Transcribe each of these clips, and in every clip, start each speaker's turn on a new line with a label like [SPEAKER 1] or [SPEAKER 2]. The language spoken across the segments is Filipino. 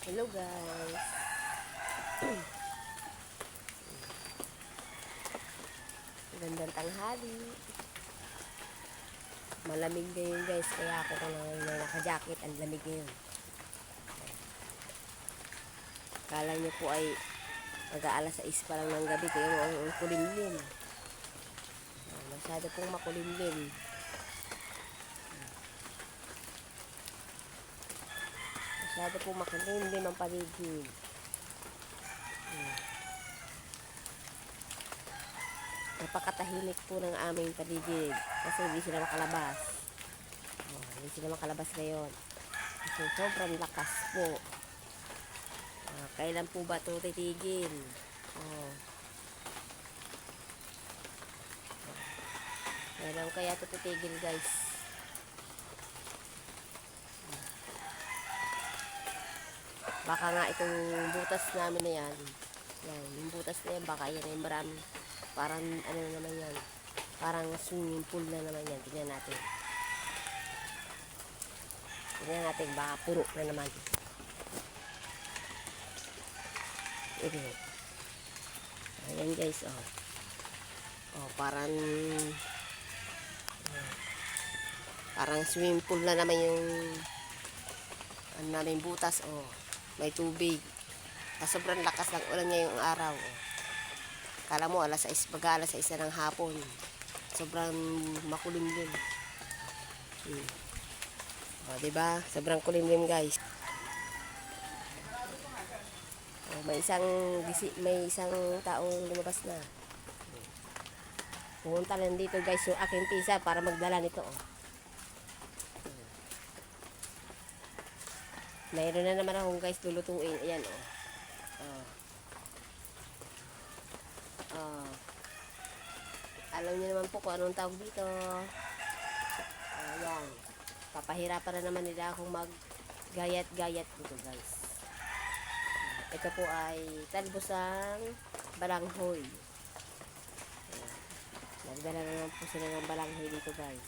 [SPEAKER 1] Hello guys. Gandang tanghali. Malamig ngayon guys, kaya ako kung naka-jacket, ang lamig ngayon. Kala niyo po ay mag-aalas 6 pa lang ng gabi, kaya ang kulimlim. Masyado pong makulimlim. Masyado pong makulimlim ang paligid. Napakatahimik po ng aming paligid kasi hindi sila makalabas. Hindi sila makalabas ngayon kasi sobrang lakas po. Kailan po ba ito titigil? Kailan kaya ito titigil guys? Baka nga itong butas namin na yan, yung butas na yan, baka yan ay marami. Parang ano naman yan, parang swimming pool na naman yan. Tingnan natin, baka puro na naman. Ayan guys, parang swimming pool na naman yung ano namin butas. May tubig. Sobrang lakas ng ulan ngayong araw. Kala mo alas 6 na ng hapon. Sobrang makulimlim. Diba? Sobrang kulimlim guys. May isang taong lumabas na. Pumunta lang dito guys yung aking pisa para magdala nito. Mayroon na naman akong guys lulutuin. Ayan alam niyo naman po kung anong tawag dito. Ayan. Papahirapan na naman nila akong mag-gayat-gayat dito guys. Ito po ay talbosang balanghoy. Nagdala na naman po sila ng balanghoy dito guys.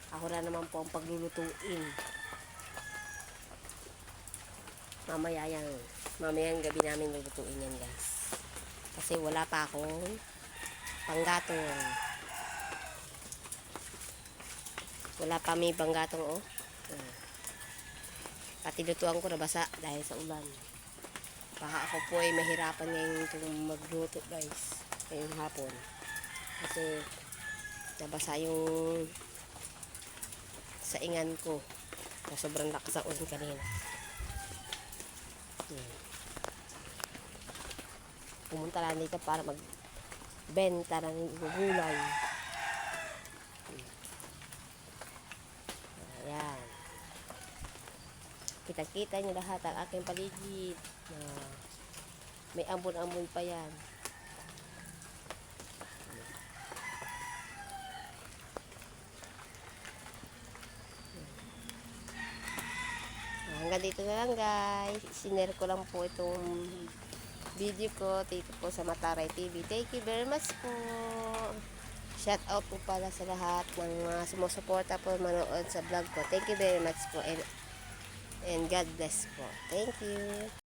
[SPEAKER 1] Ako na naman po ang paglulutuin. Mamayang gabi namin lulutuin yan guys. Kasi wala pa akong panggatong. Wala pa may panggatong Pati lutuan ko nabasa dahil sa ulan. Baka ako po ay mahirapan ngayon itong magluto guys. Ngayong hapon. Kasi nabasa yung saingan ko na sobrang lakas ang ulan kanina. Pumunta lang dito para magbenta ng gulay. Ayan. Kita-kita nyo lahat ang aking paligid. May ambon-ambon pa yan. Hanggang dito na lang guys. Sinare ko lang po itong video ko dito po sa Mataray TV. Thank you very much po. Shout out po pala sa lahat ng mga sumusuporta po manood sa vlog ko. Thank you very much po and God bless po. Thank you.